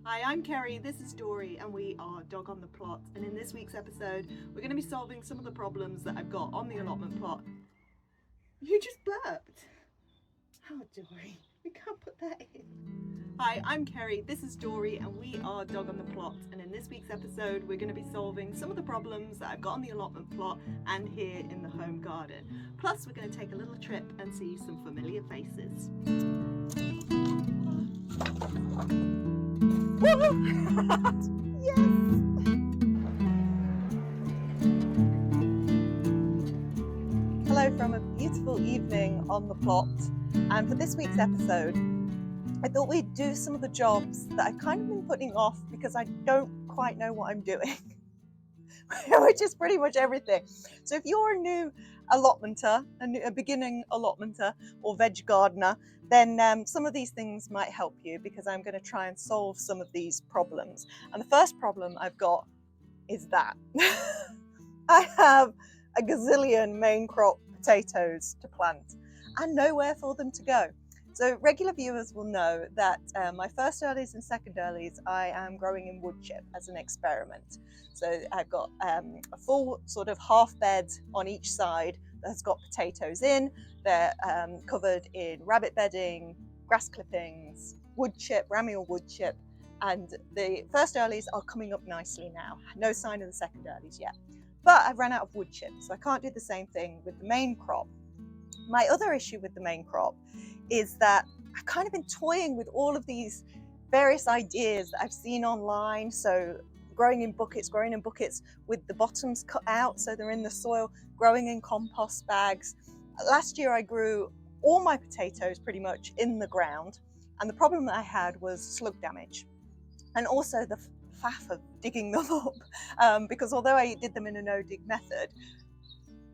Hi, I'm Kerry, this is Dory, and we are Dog on the Plot. And in this week's episode, we're going to be solving some of the problems that I've got on the allotment plot. You just burped. Oh, Dory, we can't put that in. Hi, I'm Kerry, this is Dory, and we are Dog on the Plot. And in this week's episode, we're going to be solving some of the problems that I've got on the allotment plot and here in the home garden. Plus, we're going to take a little trip and see some familiar faces. Yes! Hello from a beautiful evening on the plot, and for this week's episode I thought we'd do some of the jobs that I've kind of been putting off because I don't quite know what I'm doing, which is pretty much everything. So if you're a new allotmenter, a beginning allotmenter or veg gardener, then some of these things might help you because I'm going to try and solve some of these problems. And the first problem I've got is that I have a gazillion main crop potatoes to plant and nowhere for them to go. So regular viewers will know that my first earlies and second earlies I am growing in wood chip as an experiment. So I've got a full sort of half bed on each side that's got potatoes in. They're covered in rabbit bedding, grass clippings, wood chip, ramial wood chip, and the first earlies are coming up nicely now. No sign of the second earlies yet. But I've run out of wood chip, so I can't do the same thing with the main crop. My other issue with the main crop is that I've kind of been toying with all of these various ideas that I've seen online. So growing in buckets with the bottoms cut out so they're in the soil, growing in compost bags. Last year I grew all my potatoes pretty much in the ground, and the problem that I had was slug damage and also the faff of digging them up, because although I did them in a no-dig method,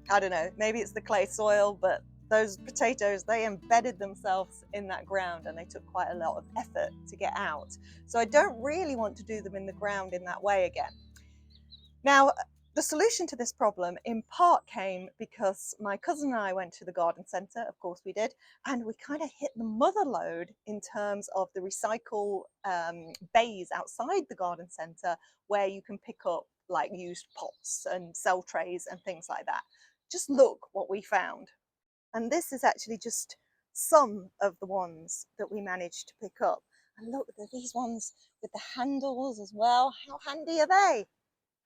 I don't know, maybe it's the clay soil, but those potatoes, they embedded themselves in that ground and they took quite a lot of effort to get out. So I don't really want to do them in the ground in that way again. Now, the solution to this problem in part came because my cousin and I went to the garden centre, of course we did, and we kind of hit the mother lode in terms of the recycle bays outside the garden centre where you can pick up like used pots and cell trays and things like that. Just look what we found. And this is actually just some of the ones that we managed to pick up. And look, there are these ones with the handles as well. How handy are they?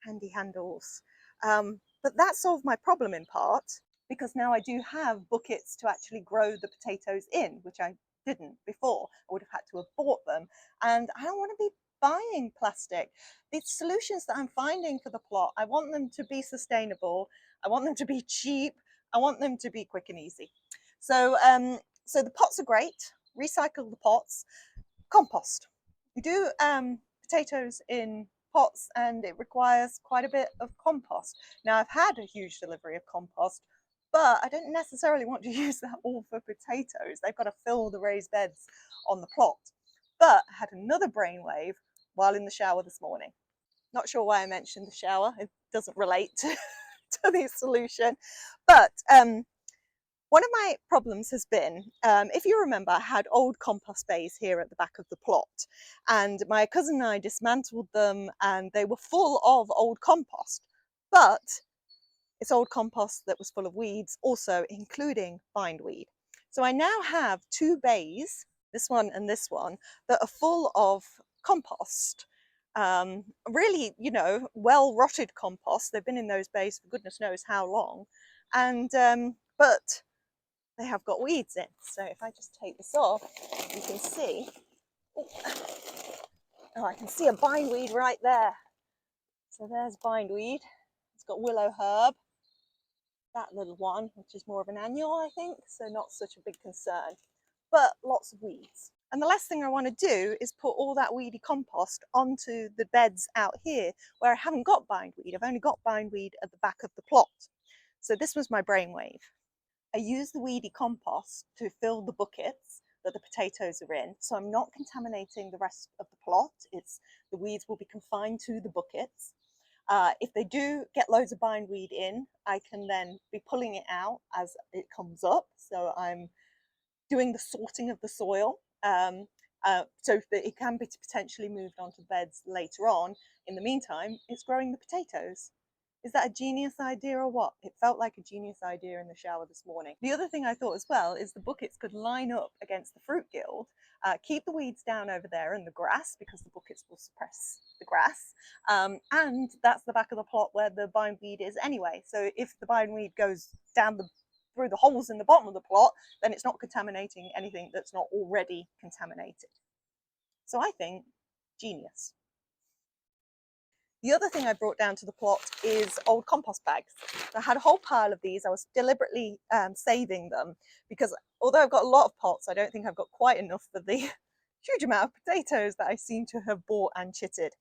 Handy handles. But that solved my problem in part, because now I do have buckets to actually grow the potatoes in, which I didn't before. I would have had to have bought them. And I don't want to be buying plastic. The solutions that I'm finding for the plot, I want them to be sustainable. I want them to be cheap. I want them to be quick and easy. So, so the pots are great. Recycle the pots. Compost. We do potatoes in pots and it requires quite a bit of compost. Now I've had a huge delivery of compost, but I don't necessarily want to use that all for potatoes. They've got to fill the raised beds on the plot. But I had another brainwave while in the shower this morning. Not sure why I mentioned the shower. It doesn't relate to the solution. But one of my problems has been, if you remember, I had old compost bays here at the back of the plot, and my cousin and I dismantled them and they were full of old compost, but it's old compost that was full of weeds, also including bindweed. So I now have two bays, this one and this one, that are full of compost. Really, you know, well rotted compost. They've been in those bays for goodness knows how long, and but they have got weeds in. So if I just take this off, you can see, oh, I can see a bindweed right there. So there's bindweed. It's got willow herb, that little one, which is more of an annual, I think, so not such a big concern, but lots of weeds. And the last thing I want to do is put all that weedy compost onto the beds out here where I haven't got bindweed. I've only got bindweed at the back of the plot. So this was my brainwave. I use the weedy compost to fill the buckets that the potatoes are in, so I'm not contaminating the rest of the plot. The weeds will be confined to the buckets. If they do get loads of bindweed in, I can then be pulling it out as it comes up. So I'm doing the sorting of the soil. so that it can be potentially moved onto beds later on. In the meantime, it's growing the potatoes. Is that a genius idea or what? It felt like a genius idea in the shower this morning. The other thing I thought as well is the buckets could line up against the fruit guild, keep the weeds down over there and the grass, because the buckets will suppress the grass. And that's the back of the plot where the bindweed is anyway. So if the bindweed goes down through the holes in the bottom of the plot, then it's not contaminating anything that's not already contaminated. So I think genius. The other thing I brought down to the plot is old compost bags. I had a whole pile of these. I was deliberately saving them because although I've got a lot of pots, I don't think I've got quite enough for the huge amount of potatoes that I seem to have bought and chitted.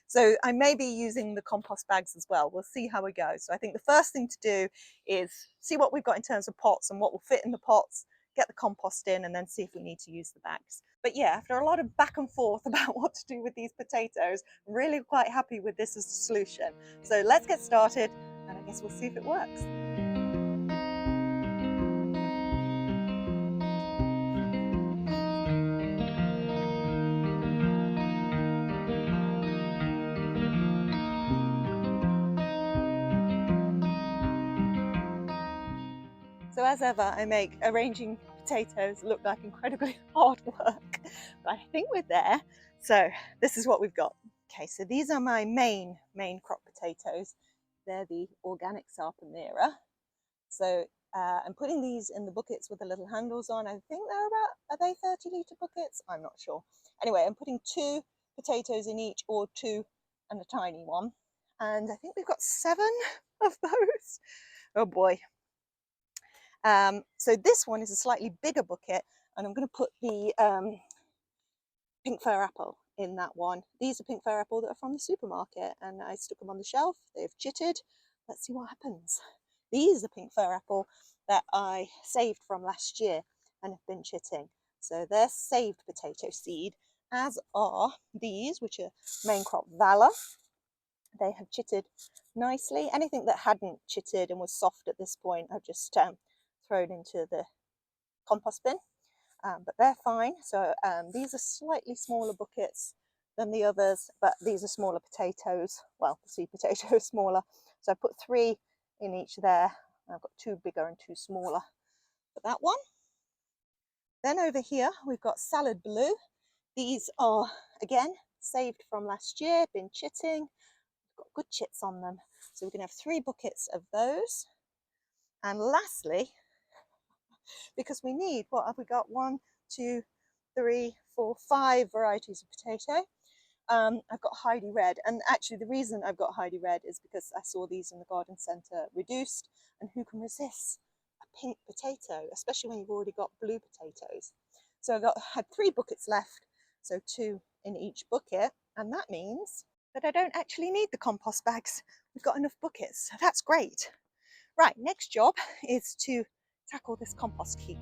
So I may be using the compost bags as well. We'll see how it goes. So I think the first thing to do is see what we've got in terms of pots and what will fit in the pots, get the compost in, and then see if we need to use the bags. But yeah, after a lot of back and forth about what to do with these potatoes, I'm really quite happy with this as a solution. So let's get started, and I guess we'll see if it works. So as ever, I make arranging potatoes look like incredibly hard work, but I think we're there. So this is what we've got. Okay, so these are my main crop potatoes. They're the organic Sarpo Mira. So I'm putting these in the buckets with the little handles on. I think they're about, are they 30-litre buckets? I'm not sure. Anyway, I'm putting 2 potatoes in each, or 2 and a tiny one. And I think we've got 7 of those. Oh boy. So this one is a slightly bigger bucket, and I'm going to put the pink Fir Apple in that one. These are pink Fir Apple that are from the supermarket, and I stuck them on the shelf. They've chitted. Let's see what happens. These are pink Fir Apple that I saved from last year and have been chitting. So they're saved potato seed, as are these, which are main crop Valor. They have chitted nicely. Anything that hadn't chitted and was soft at this point, I've just thrown into the compost bin, but they're fine. So these are slightly smaller buckets than the others, but these are smaller potatoes. Well, the sweet potato is smaller, so I put 3 in each there. I've got 2 bigger and 2 smaller for that one. Then over here we've got salad blue. These are again saved from last year, been chitting, got good chits on them, so we're going to have 3 buckets of those. And lastly, because we need, what have we got, 1, 2, 3, 4, 5 varieties of potato. I've got Heidi Red, and actually the reason I've got Heidi Red is because I saw these in the garden centre reduced, and who can resist a pink potato, especially when you've already got blue potatoes. So I've had 3 buckets left, so 2 in each bucket, and that means that I don't actually need the compost bags. We've got enough buckets, so that's great. Right, next job is to tackle this compost heap.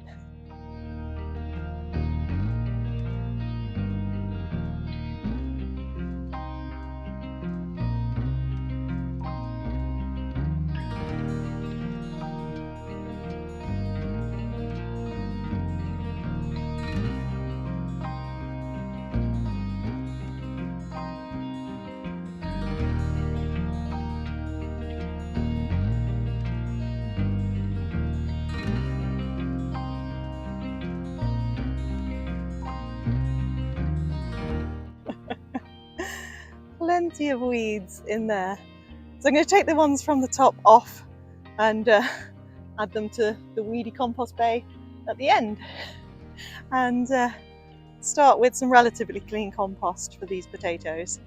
Plenty of weeds in there. So I'm going to take the ones from the top off and add them to the weedy compost bay at the end, and start with some relatively clean compost for these potatoes.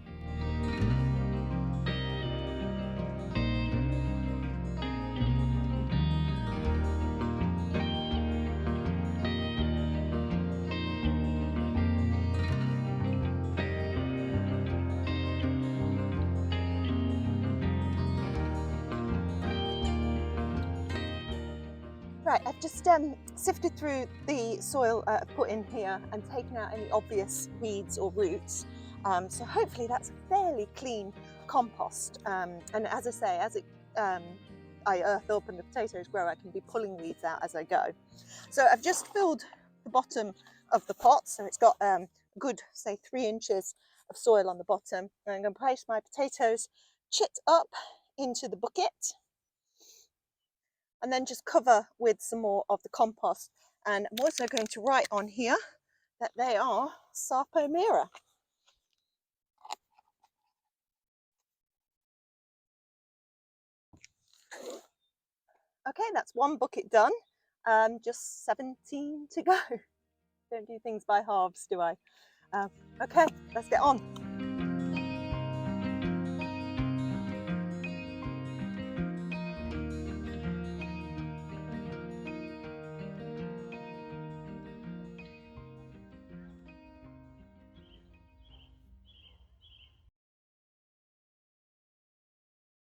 Right, I've just sifted through the soil I've put in here and taken out any obvious weeds or roots. So hopefully that's a fairly clean compost. And as I say, as I earth up and the potatoes grow, I can be pulling weeds out as I go. So I've just filled the bottom of the pot, so it's got the good, say 3 inches of soil on the bottom. And I'm going to place my potatoes chit up into the bucket and then just cover with some more of the compost. And I'm also going to write on here that they are Sarpo Mira. Okay, that's one bucket done. Just 17 to go. Don't do things by halves, do I? Okay, let's get on.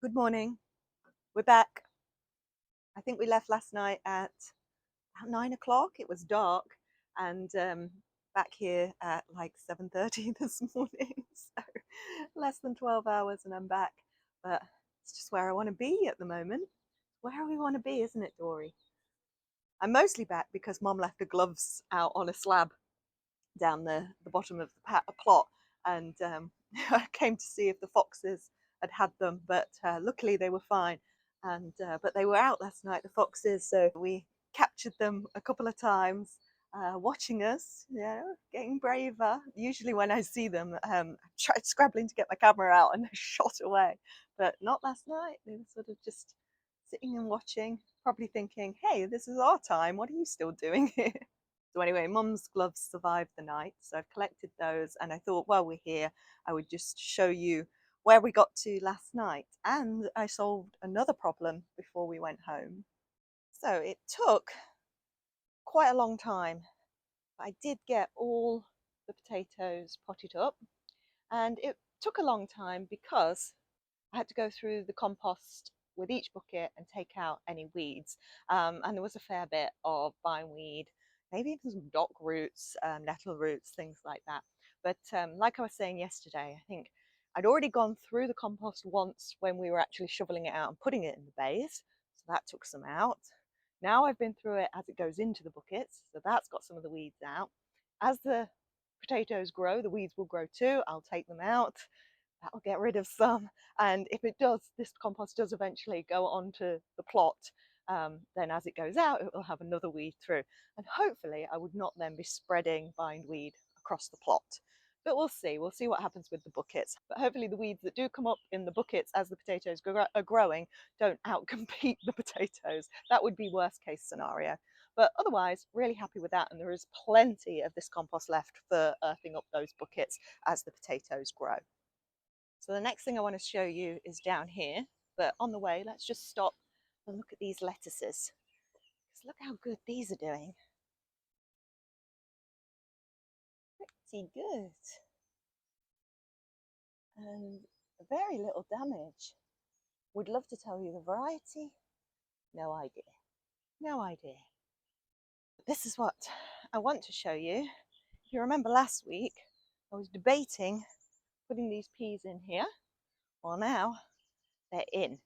Good morning. We're back. I think we left last night at about 9 o'clock. It was dark, and back here at like 7:30 this morning. So less than 12 hours and I'm back. But it's just where I want to be at the moment. Where we want to be, isn't it, Dory? I'm mostly back because Mom left the gloves out on a slab down the bottom of the plot, and I came to see if the foxes had them, but luckily they were fine. And but they were out last night, the foxes, so we captured them a couple of times, watching us, you know, getting braver. Usually when I see them, I tried scrabbling to get my camera out and they shot away, but not last night. They were sort of just sitting and watching, probably thinking, hey, this is our time, what are you still doing here? So anyway, Mum's gloves survived the night, so I've collected those, and I thought while we're here, I would just show you where we got to last night. And I solved another problem before we went home. So it took quite a long time, but I did get all the potatoes potted up, and it took a long time because I had to go through the compost with each bucket and take out any weeds. And there was a fair bit of bindweed, maybe even some dock roots, nettle roots, things like that. But like I was saying yesterday, I think I'd already gone through the compost once when we were actually shoveling it out and putting it in the bays. So that took some out. Now I've been through it as it goes into the buckets. So that's got some of the weeds out. As the potatoes grow, the weeds will grow too. I'll take them out. That'll get rid of some, and if it does, this compost does eventually go onto the plot, then as it goes out it will have another weed through, and hopefully I would not then be spreading bindweed across the plot. But we'll see what happens with the buckets. But hopefully the weeds that do come up in the buckets as the potatoes are growing don't outcompete the potatoes. That would be worst case scenario. But otherwise, really happy with that, and there is plenty of this compost left for earthing up those buckets as the potatoes grow. So the next thing I want to show you is down here, but on the way, let's just stop and look at these lettuces. Because look how good these are doing. Pretty good. And very little damage. Would love to tell you the variety. No idea. No idea. But this is what I want to show you. If you remember last week, I was debating putting these peas in here. Well, now they're in.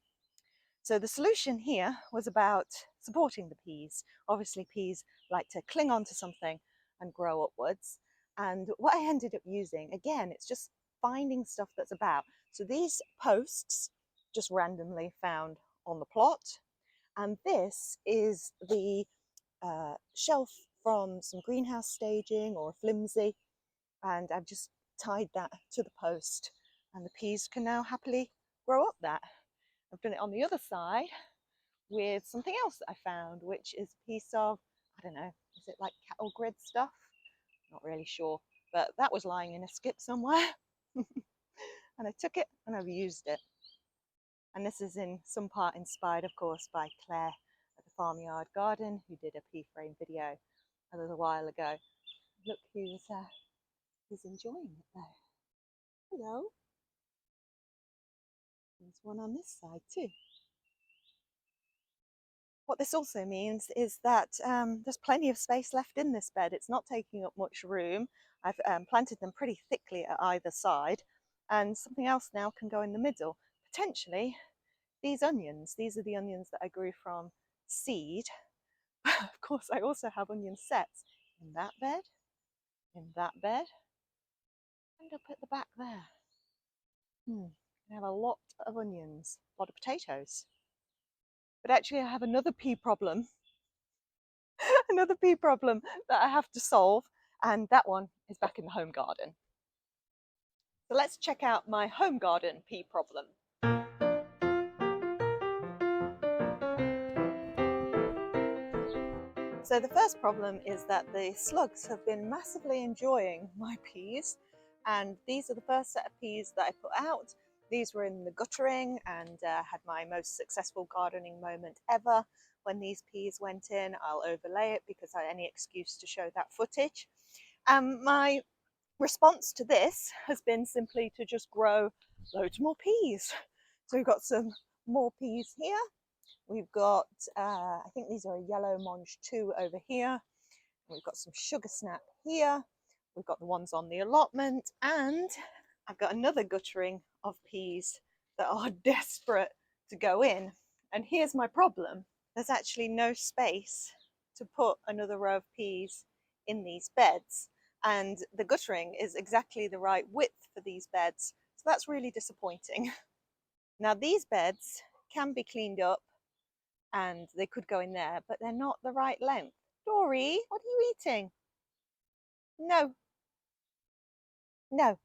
So the solution here was about supporting the peas. Obviously peas like to cling onto something and grow upwards. And what I ended up using, again, it's just finding stuff that's about. So these posts just randomly found on the plot. And this is the shelf from some greenhouse staging or flimsy. And I've just tied that to the post, and the peas can now happily grow up that. I've done it on the other side with something else that I found, which is a piece of, I don't know, is it like cattle grid stuff? Not really sure, but that was lying in a skip somewhere. And I took it and I've used it. And this is in some part inspired, of course, by Claire at the Farmyard Garden, who did a pea frame video a little while ago. Look who's enjoying it though. Hello. There's one on this side too. What this also means is that there's plenty of space left in this bed. It's not taking up much room. I've planted them pretty thickly at either side, and something else now can go in the middle. Potentially these onions. These are the onions that I grew from seed. Of course, I also have onion sets in that bed, And up at the back there. I have a lot of onions, a lot of potatoes. But actually I have another pea problem. Another pea problem that I have to solve, and that one is back in the home garden. So let's check out my home garden pea problem. So the first problem is that the slugs have been massively enjoying my peas, and these are the first set of peas that I put out. These were in the guttering and had my most successful gardening moment ever when these peas went in. I'll overlay it because I had any excuse to show that footage. My response to this has been simply to just grow loads more peas. So we've got some more peas here. We've got, I think these are a yellow mange 2 over here. We've got some sugar snap here. We've got the ones on the allotment, and I've got another guttering of peas that are desperate to go in. And here's my problem. There's actually no space to put another row of peas in these beds. And the guttering is exactly the right width for these beds. So that's really disappointing. Now these beds can be cleaned up and they could go in there, but they're not the right length. Dory, what are you eating? No. No.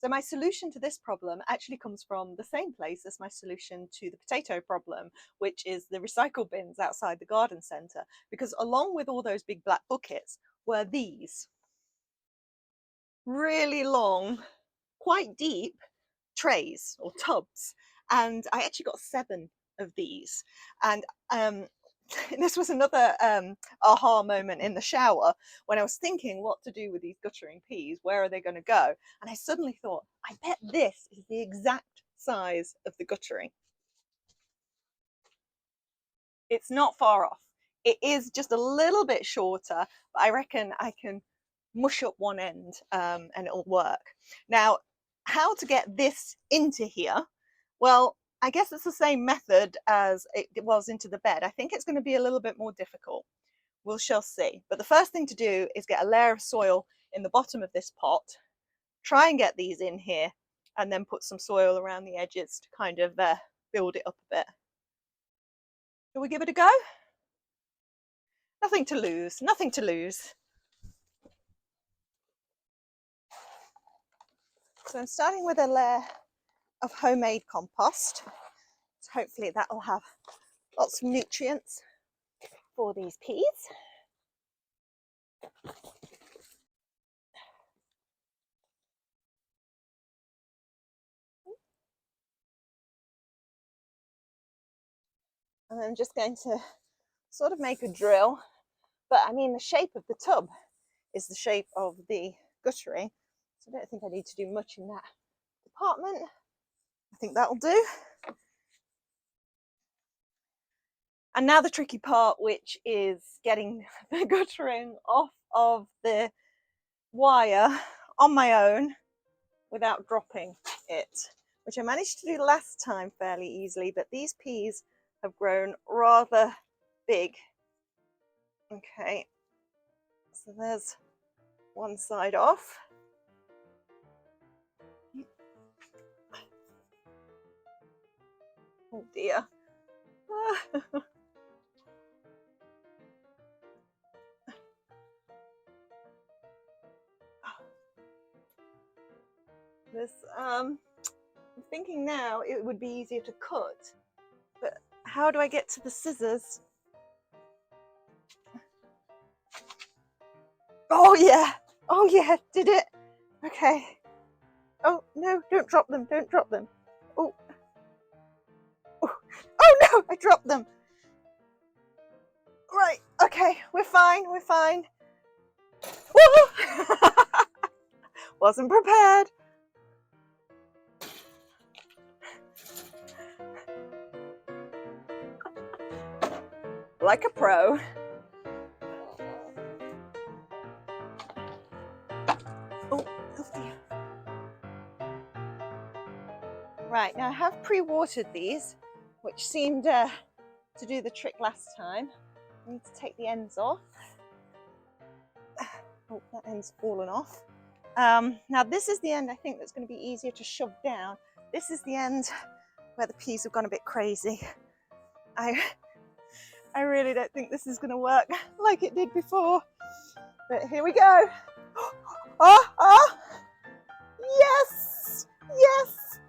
So my solution to this problem actually comes from the same place as my solution to the potato problem, which is the recycle bins outside the garden centre, because along with all those big black buckets were these really long, quite deep trays or tubs, and I actually got 7 of these. And this was another aha moment in the shower when I was thinking what to do with these guttering peas. Where are they going to go? And I suddenly thought, I bet this is the exact size of the guttering. It's not far off. It is just a little bit shorter, but I reckon I can mush up one end and it'll work. Now, how to get this into here? Well, I guess it's the same method as it was into the bed. I think it's going to be a little bit more difficult. We shall see. But the first thing to do is get a layer of soil in the bottom of this pot, try and get these in here, and then put some soil around the edges to kind of build it up a bit. Shall we give it a go? Nothing to lose, nothing to lose. So I'm starting with a layer of homemade compost. So hopefully that will have lots of nutrients for these peas. And I'm just going to sort of make a drill, but I mean the shape of the tub is the shape of the guttering, so I don't think I need to do much in that department. I think that'll do. And now the tricky part, which is getting the guttering off of the wire on my own without dropping it, which I managed to do last time fairly easily, but these peas have grown rather big. Okay, so there's one side off. Oh dear. This, I'm thinking now it would be easier to cut, but how do I get to the scissors? Oh yeah, did it. Okay. Oh no, don't drop them, don't drop them. Oh, oh no, I dropped them. Right, okay, we're fine, we're fine. Woo! Wasn't prepared. Like a pro. Oh, dear. Right, now I have pre-watered these, which seemed to do the trick last time. I need to take the ends off. Oh, that end's fallen off. Now this is the end I think that's going to be easier to shove down. This is the end where the peas have gone a bit crazy. I really don't think this is going to work like it did before, but here we go. Oh, oh, yes, yes.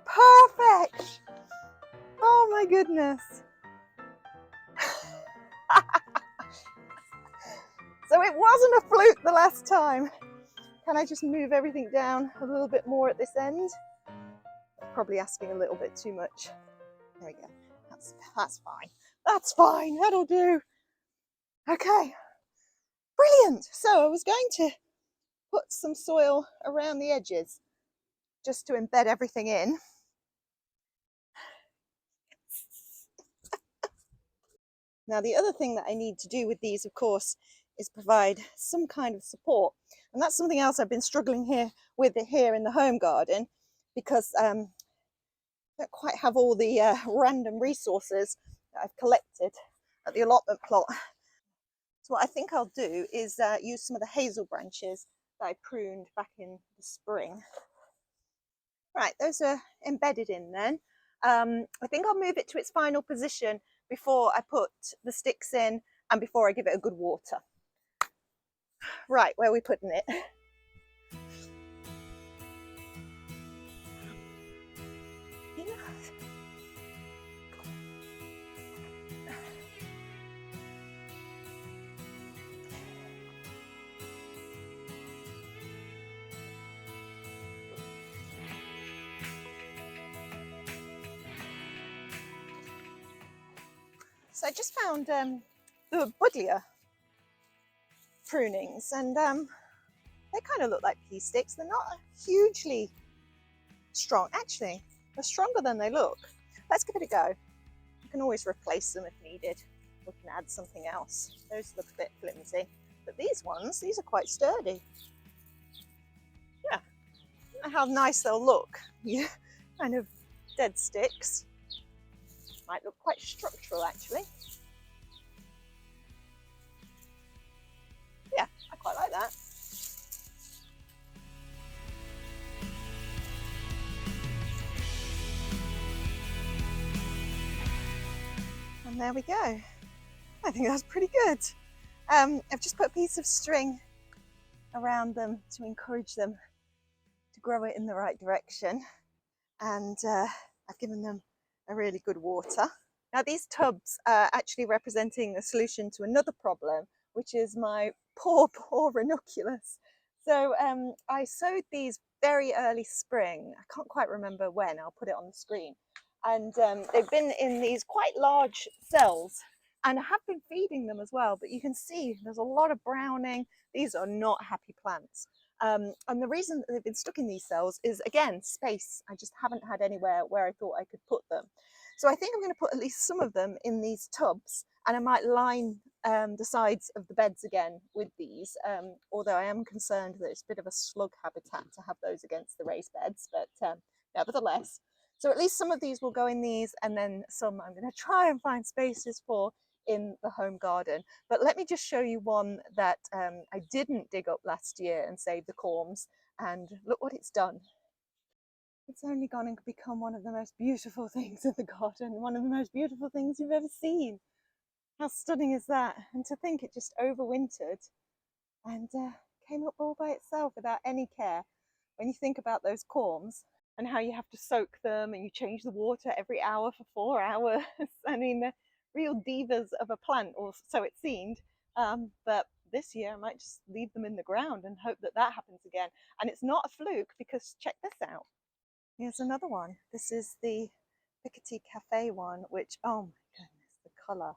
Perfect. Oh my goodness. So it wasn't a fluke the last time. Can I just move everything down a little bit more at this end? Probably asking a little bit too much. There we go. That's fine. That's fine. That'll do. Okay. Brilliant. So I was going to put some soil around the edges just to embed everything in. Now the other thing that I need to do with these, of course, is provide some kind of support. And that's something else I've been struggling with here in the home garden, because I don't quite have all the random resources that I've collected at the allotment plot. So what I think I'll do is use some of the hazel branches that I pruned back in the spring. Right, those are embedded in then. I think I'll move it to its final position before I put the sticks in and before I give it a good water. Right, where are we putting it? So I just found the buddleia prunings, and they kind of look like pea sticks. They're not hugely strong. Actually, they're stronger than they look. Let's give it a go. You can always replace them if needed. We can add something else. Those look a bit flimsy. But these ones, these are quite sturdy. Yeah, I don't know how nice they'll look. Yeah, kind of dead sticks. Might look quite structural actually. Yeah, I quite like that. And there we go. I think that's pretty good. I've just put a piece of string around them to encourage them to grow it in the right direction. And I've given them a really good water. Now these tubs are actually representing a solution to another problem, which is my poor ranunculus. So I sowed these very early spring. I can't quite remember when. I'll put it on the screen. And they've been in these quite large cells, and I have been feeding them as well, but you can see there's a lot of browning. These are not happy plants. And the reason that they've been stuck in these cells is, again, space. I just haven't had anywhere where I thought I could put them. So I think I'm going to put at least some of them in these tubs, and I might line the sides of the beds again with these, although I am concerned that it's a bit of a slug habitat to have those against the raised beds, but nevertheless. So at least some of these will go in these, and then some I'm going to try and find spaces for in the home garden. But let me just show you one that I didn't dig up last year and save the corms, and look what it's done. It's only gone and become one of the most beautiful things in the garden, one of the most beautiful things you've ever seen. How stunning is that? And to think it just overwintered and came up all by itself without any care. When you think about those corms and how you have to soak them and you change the water every hour for 4 hours. I mean, they're real divas of a plant, or so it seemed. But this year I might just leave them in the ground and hope that that happens again. And it's not a fluke, because check this out. Here's another one. This is the Piketty Cafe one, which, oh my goodness, the colour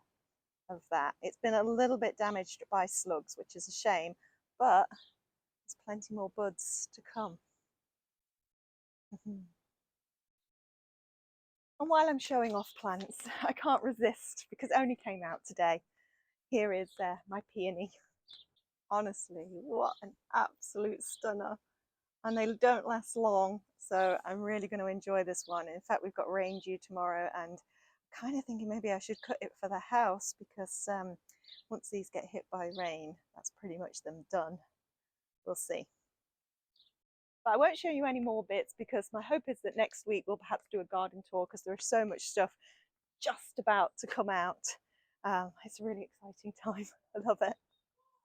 of that. It's been a little bit damaged by slugs, which is a shame, but there's plenty more buds to come. And while I'm showing off plants, I can't resist, because it only came out today. Here is my peony. Honestly, what an absolute stunner. And they don't last long, so I'm really going to enjoy this one. In fact, we've got rain due tomorrow, and I'm kind of thinking maybe I should cut it for the house, because once these get hit by rain, that's pretty much them done. We'll see. But I won't show you any more bits because my hope is that next week we'll perhaps do a garden tour because there is so much stuff just about to come out. It's a really exciting time. I love it.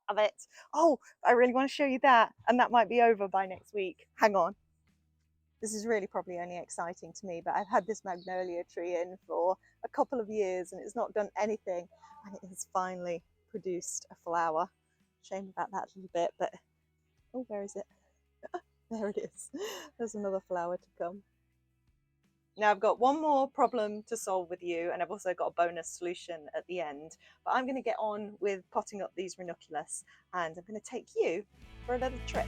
Love it. Oh, I really want to show you that, and that might be over by next week. Hang on. This is really probably only exciting to me, but I've had this magnolia tree in for a couple of years and it's not done anything, and it has finally produced a flower. Shame about that a little bit, but oh, where is it? There it is. There's another flower to come. Now I've got one more problem to solve with you, and I've also got a bonus solution at the end, but I'm going to get on with potting up these ranunculus, and I'm going to take you for a little trip.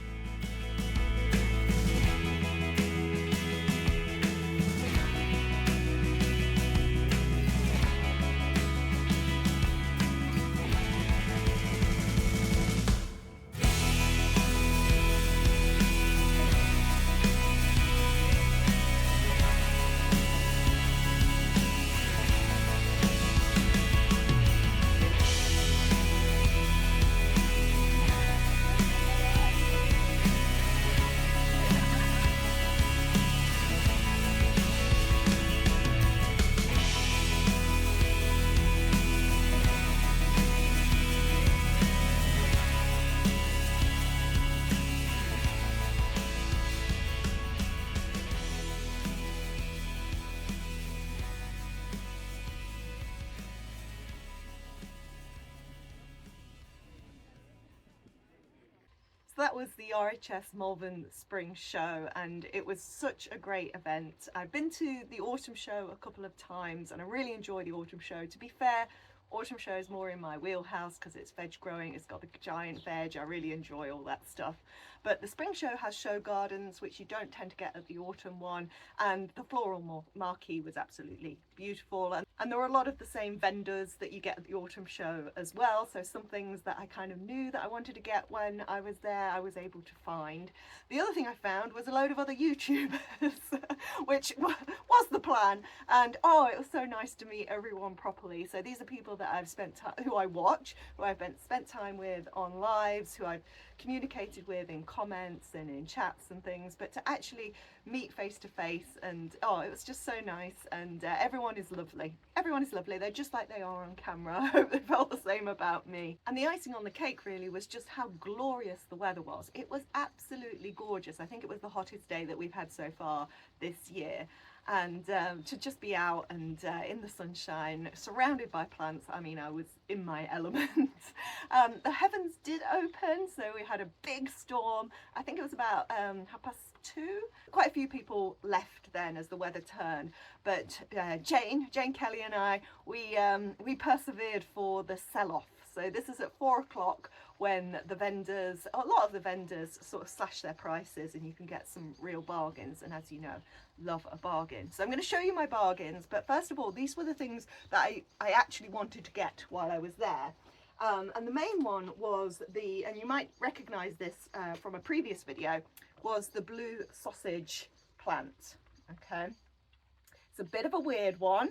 So that was the RHS Malvern Spring Show, and it was such a great event. I've been to the autumn show a couple of times and I really enjoy the autumn show. To be fair, autumn show is more in my wheelhouse because it's veg growing, it's got the giant veg, I really enjoy all that stuff. But the spring show has show gardens, which you don't tend to get at the autumn one, and the floral marquee was absolutely beautiful. And there were a lot of the same vendors that you get at the autumn show as well, so some things that I kind of knew that I wanted to get when I was there, I was able to find. The other thing I found was a load of other YouTubers, which was the plan, and oh, it was so nice to meet everyone properly. So these are people that I've spent time, who I watch, who I've spent time with on lives, who I've communicated with in comments and in chats and things, but to actually meet face to face, and oh, it was just so nice. And everyone is lovely. Everyone is lovely. They're just like they are on camera. I hope they felt the same about me. And the icing on the cake really was just how glorious the weather was. It was absolutely gorgeous. I think it was the hottest day that we've had so far this year. And to just be out and in the sunshine, surrounded by plants, I mean, I was in my element. The heavens did open, so we had a big storm. I think it was about 2:30. Quite a few people left then as the weather turned, but Jane Kelly and I, we persevered for the sell-off. So this is at 4 o'clock when the vendors, a lot of the vendors sort of slash their prices and you can get some real bargains, and as you know, love a bargain. So I'm going to show you my bargains, but first of all, these were the things that I actually wanted to get while I was there. And the main one was and you might recognize this from a previous video, was the blue sausage plant. Okay, it's a bit of a weird one.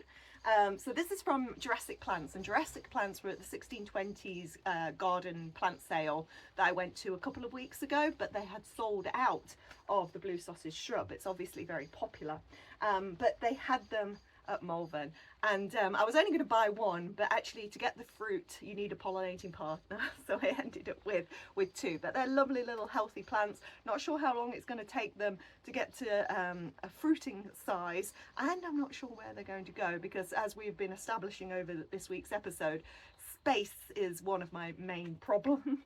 So this is from Jurassic Plants, and Jurassic Plants were at the 1620s garden plant sale that I went to a couple of weeks ago, but they had sold out of the blue sausage shrub. It's obviously very popular, but they had them at Malvern, and I was only going to buy one, but actually to get the fruit you need a pollinating partner, so I ended up with two. But they're lovely little healthy plants. Not sure how long it's going to take them to get to a fruiting size, and I'm not sure where they're going to go, because as we've been establishing over this week's episode, space is one of my main problems.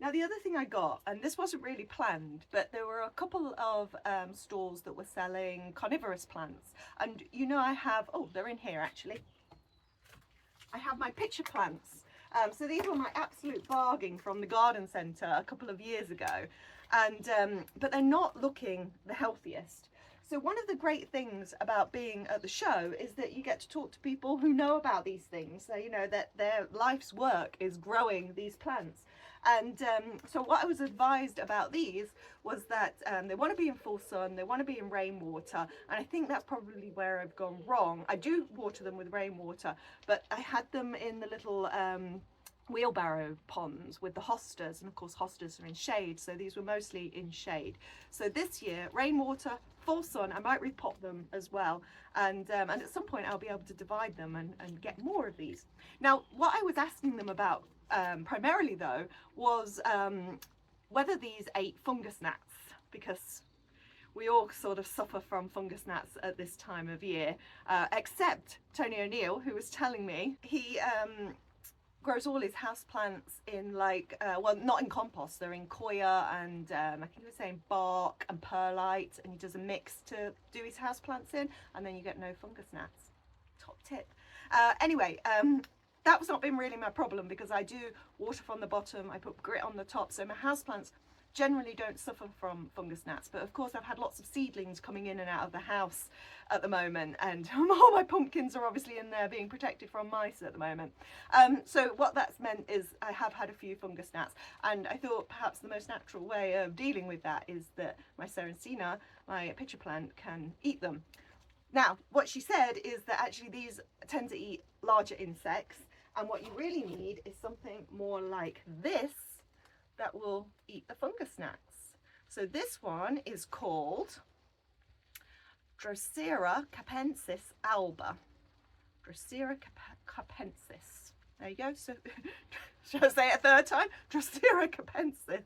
Now the other thing I got, and this wasn't really planned, but there were a couple of stalls that were selling carnivorous plants. And you know, I have, oh, they're in here actually. I have my pitcher plants. So these were my absolute bargain from the garden centre a couple of years ago. And but they're not looking the healthiest. So one of the great things about being at the show is that you get to talk to people who know about these things. So you know that their life's work is growing these plants. And so what I was advised about these was that they want to be in full sun, they want to be in rainwater, and I think that's probably where I've gone wrong. I do water them with rainwater, but I had them in the little wheelbarrow ponds with the hostas, and of course hostas are in shade, so these were mostly in shade. So this year, rainwater, full sun, I might repot them as well, and at some point I'll be able to divide them and get more of these. Now what I was asking them about primarily though was whether these ate fungus gnats, because we all sort of suffer from fungus gnats at this time of year, except Tony O'Neill, who was telling me he grows all his houseplants in like, well, not in compost, they're in coir and I think he was saying bark and perlite, and he does a mix to do his houseplants in, and then you get no fungus gnats. Top tip. Anyway, that's not been really my problem because I do water from the bottom, I put grit on the top, so my houseplants generally don't suffer from fungus gnats. But of course I've had lots of seedlings coming in and out of the house at the moment, and all my pumpkins are obviously in there being protected from mice at the moment. So what that's meant is I have had a few fungus gnats, and I thought perhaps the most natural way of dealing with that is that my Serensina, my pitcher plant, can eat them. Now what she said is that actually these tend to eat larger insects, and what you really need is something more like this that will eat the fungus gnats. So this one is called Drosera capensis alba. Drosera capensis. There you go. So should I say it a third time? Drosera capensis.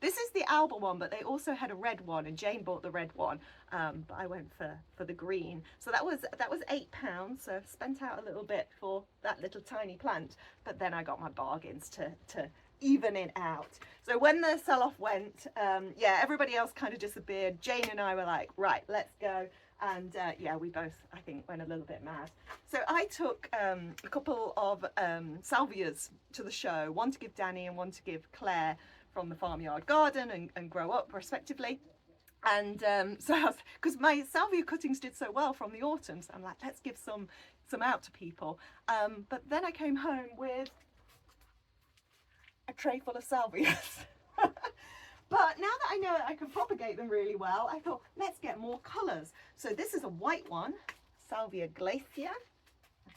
This is the alba one, but they also had a red one, and Jane bought the red one, but I went for the green. So that was £8. So I've spent out a little bit for that little tiny plant, but then I got my bargains to even it out. So when the sell-off went, yeah, everybody else kind of disappeared. Jane and I were like, right, let's go. And yeah, we both, I think, went a little bit mad. So I took a couple of salvias to the show, one to give Danny and one to give Claire from the farmyard garden and grow up respectively. And so because my salvia cuttings did so well from the autumn, so I'm like, let's give some out to people. But then I came home with a tray full of salvias. But now that I know I can propagate them really well, I thought, let's get more colours. So this is a white one, Salvia glacia.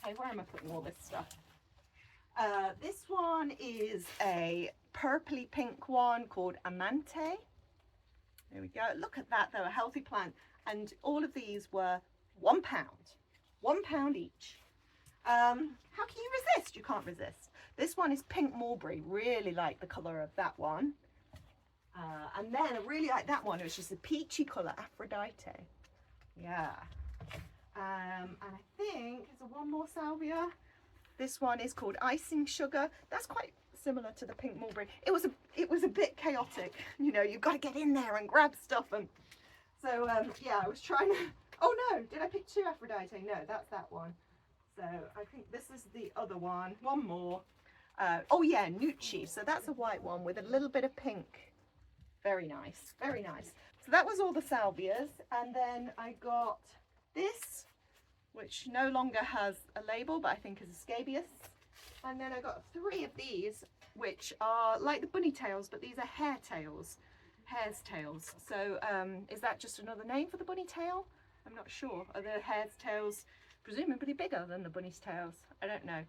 Okay, where am I putting all this stuff? This one is a purpley pink one called Amante. There we go. Look at that though, a healthy plant. And all of these were £1. £1 each. How can you resist? You can't resist. This one is pink mulberry. Really like the colour of that one. And then I really like that one. It was just a peachy colour, Aphrodite. Yeah. And I think there's one more salvia. This one is called Icing Sugar. That's quite similar to the pink mulberry. It was a bit chaotic. You know, you've got to get in there and grab stuff. And so yeah, I was trying to. Oh no, did I pick two Aphrodite? No, that's that one. So I think this is the other one. One more. Oh yeah, Nucci. So that's a white one with a little bit of pink. Very nice, very nice. So that was all the salvias, and then I got this, which no longer has a label, but I think is a scabious. And then I got 3 of these, which are like the bunny tails, but these are hare's tails. So is that just another name for the bunny tail? I'm not sure. Are the hare's tails presumably bigger than the bunny's tails? I don't know.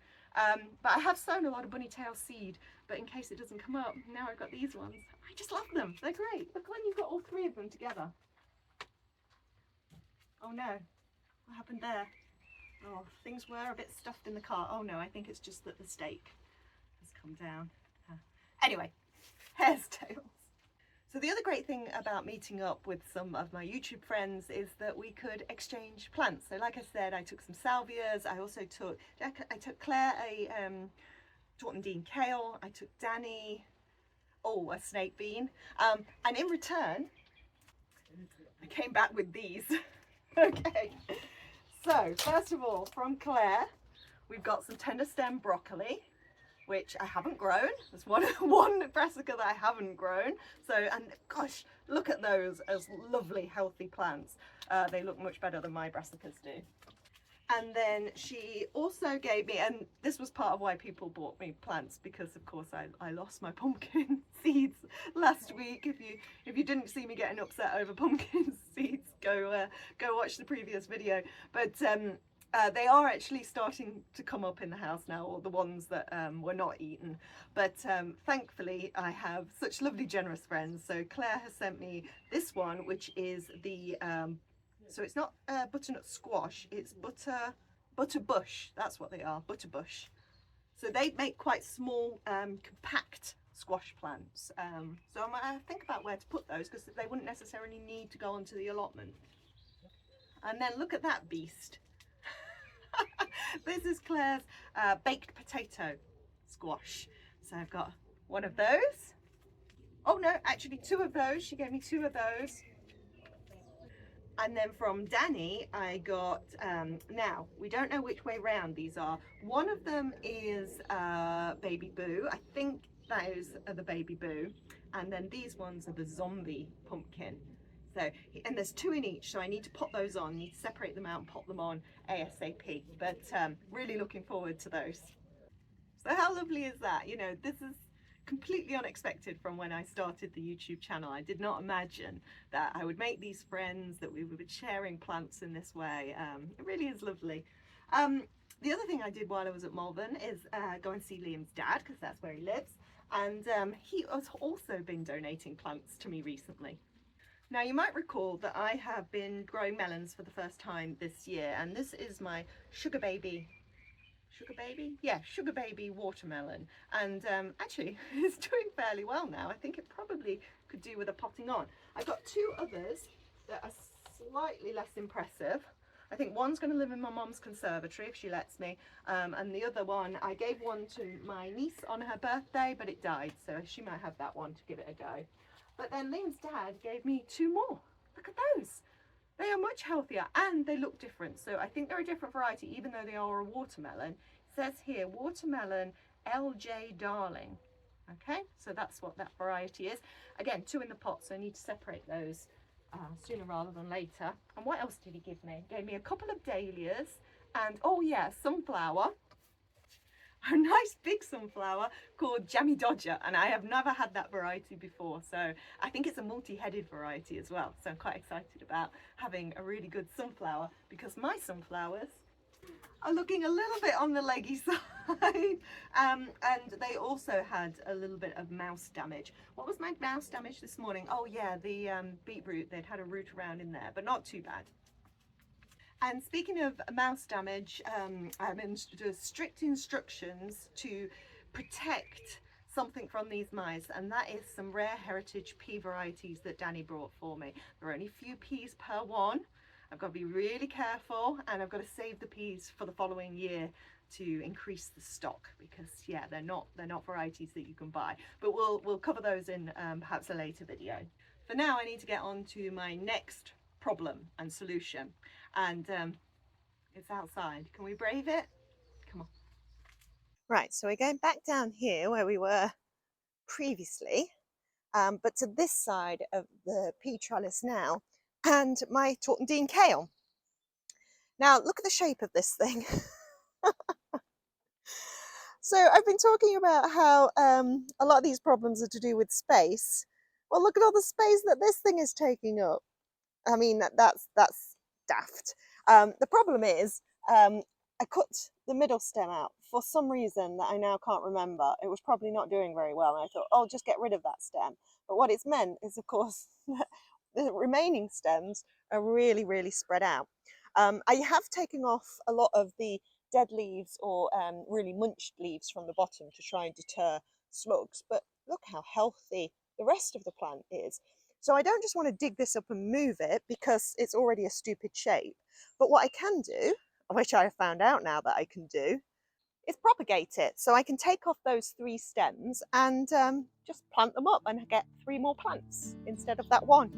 But I have sown a lot of bunny tail seed, but in case it doesn't come up, now I've got these ones. I just love them. They're great. Look when you've got all 3 of them together. Oh no, what happened there? Oh, things were a bit stuffed in the car. Oh no, I think it's just that the stake has come down. Anyway, hare's tails. So the other great thing about meeting up with some of my YouTube friends is that we could exchange plants. So like I said, I took some salvias. I also took Claire a taunten deane kale. I took Danny, a snake bean. And in return, I came back with these. Okay. So first of all, from Claire, we've got some tender stem broccoli, which I haven't grown. There's one brassica that I haven't grown. So, and gosh, look at those as lovely, healthy plants. They look much better than my brassicas do. And then she also gave me, and this was part of why people bought me plants, because of course I lost my pumpkin seeds last week. If you didn't see me getting upset over pumpkin seeds, go watch the previous video. But they are actually starting to come up in the house now, or the ones that were not eaten. But thankfully I have such lovely generous friends. So Claire has sent me this one, which is the so it's not butternut squash, it's butter bush. That's what they are, butter bush. So they make quite small, compact squash plants. So I'm gonna think about where to put those, because they wouldn't necessarily need to go onto the allotment. And then look at that beast. This is Claire's baked potato squash. So I've got one of those. Oh no, actually two of those. She gave me two of those. And then from Danny, I got, now, we don't know which way round these are. One of them is Baby Boo. I think those are the Baby Boo. And then these ones are the zombie pumpkin. So, and there's two in each, so I need to pop those on, need to separate them out and pop them on ASAP. But really looking forward to those. So how lovely is that? You know, this is completely unexpected from when I started the YouTube channel. I did not imagine that I would make these friends, that we would be sharing plants in this way. It really is lovely. The other thing I did while I was at Malvern is go and see Liam's dad, because that's where he lives. And he has also been donating plants to me recently. Now you might recall that I have been growing melons for the first time this year, and this is my sugar baby watermelon, and actually it's doing fairly well now. I think it probably could do with a potting on. I've got two others that are slightly less impressive. I think one's going to live in my mom's conservatory if she lets me, and the other one, I gave one to my niece on her birthday, but it died, so she might have that one to give it a go. But then Liam's dad gave me two more. Look at those. They are much healthier and they look different. So I think they're a different variety, even though they are a watermelon. It says here, watermelon LJ Darling. Okay, so that's what that variety is. Again, two in the pot, so I need to separate those sooner rather than later. And what else did he give me? He gave me a couple of dahlias and, oh yeah, sunflower. A nice big sunflower called Jammy Dodger, and I have never had that variety before, so I think it's a multi-headed variety as well, so I'm quite excited about having a really good sunflower, because my sunflowers are looking a little bit on the leggy side, and they also had a little bit of mouse damage. What was my mouse damage this morning? Oh yeah, the beetroot, they'd had a root around in there, but not too bad. And speaking of mouse damage, I'm in strict instructions to protect something from these mice, and that is some rare heritage pea varieties that Danny brought for me. There are only a few peas per one. I've got to be really careful, and I've got to save the peas for the following year to increase the stock, because yeah, they're not varieties that you can buy. But we'll cover those in perhaps a later video. For now, I need to get on to my next problem and solution, and it's outside. Can we brave it? Come on. Right, so we're going back down here where we were previously, but to this side of the pea trellis now, and my taunten kale. Now look at the shape of this thing. So I've been talking about how a lot of these problems are to do with space. Well, look at all the space that this thing is taking up. I mean, that's daft. The problem is I cut the middle stem out for some reason that I now can't remember. It was probably not doing very well, and I thought, oh, just get rid of that stem. But what it's meant is, of course, that the remaining stems are really, really spread out. I have taken off a lot of the dead leaves or really munched leaves from the bottom to try and deter slugs, but look how healthy the rest of the plant is. So I don't just want to dig this up and move it because it's already a stupid shape. But what I can do, which I have found out now that I can do, is propagate it. So I can take off those 3 stems and just plant them up and get 3 more plants instead of that one.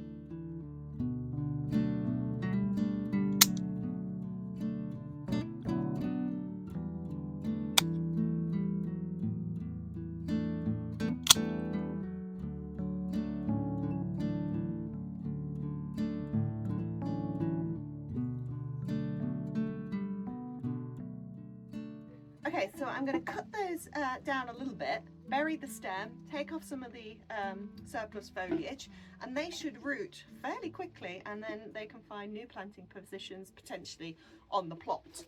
Okay, so I'm going to cut those down a little bit, bury the stem, take off some of the surplus foliage, and they should root fairly quickly, and then they can find new planting positions potentially on the plot.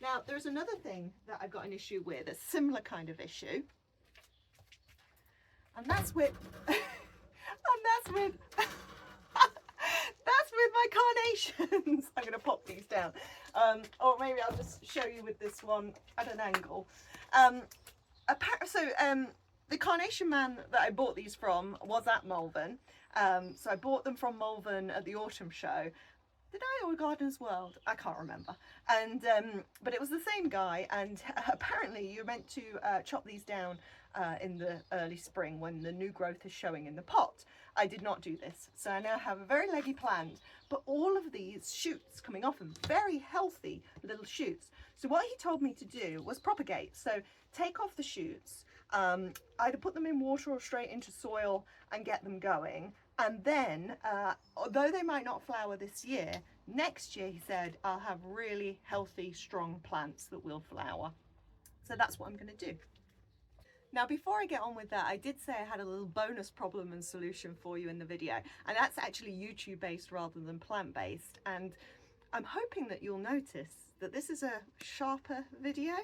Now, there's another thing that I've got an issue with, a similar kind of issue, and that's with that's with my carnations. I'm going to pop these down, or maybe I'll just show you with this one at an angle. The carnation man that I bought these from was at Malvern, so I bought them from Malvern at the autumn show. Did I, or Gardeners World? I can't remember. And but it was the same guy, and apparently you're meant to chop these down in the early spring when the new growth is showing in the pot. I did not do this, so I now have a very leggy plant, but all of these shoots coming off them, very healthy little shoots. So what he told me to do was propagate. So take off the shoots, either put them in water or straight into soil and get them going. And then, although they might not flower this year, next year, he said, I'll have really healthy, strong plants that will flower. So that's what I'm going to do. Now, before I get on with that, I did say I had a little bonus problem and solution for you in the video, and that's actually YouTube based rather than plant based. And I'm hoping that you'll notice that this is a sharper video.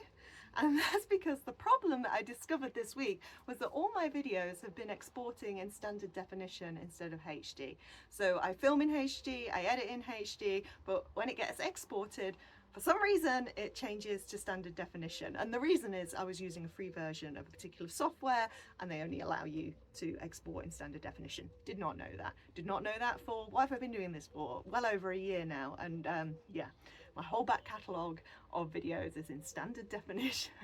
And that's because the problem that I discovered this week was that all my videos have been exporting in standard definition instead of HD. So I film in HD, I edit in HD, but when it gets exported, for some reason it changes to standard definition. And the reason is I was using a free version of a particular software and they only allow you to export in standard definition. Did not know that. Did not know that for, what have I been doing this for? Well over a year now. And yeah. My whole back catalogue of videos is in standard definition.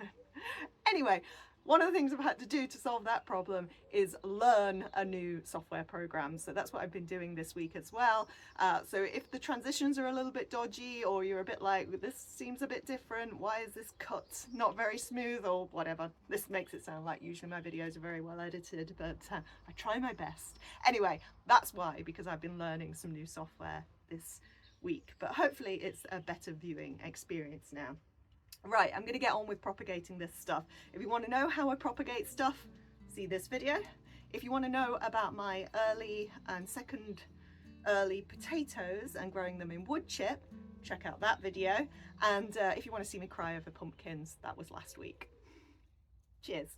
Anyway, one of the things I've had to do to solve that problem is learn a new software program. So that's what I've been doing this week as well. So if the transitions are a little bit dodgy, or you're a bit like, this seems a bit different, why is this cut not very smooth, or whatever. This makes it sound like usually my videos are very well edited, but I try my best. Anyway, that's why, because I've been learning some new software this week, but hopefully it's a better viewing experience now. Right, I'm going to get on with propagating this stuff. If you want to know how I propagate stuff, see this video. If you want to know about my early and second early potatoes and growing them in wood chip, check out that video. And if you want to see me cry over pumpkins, that was last week. Cheers.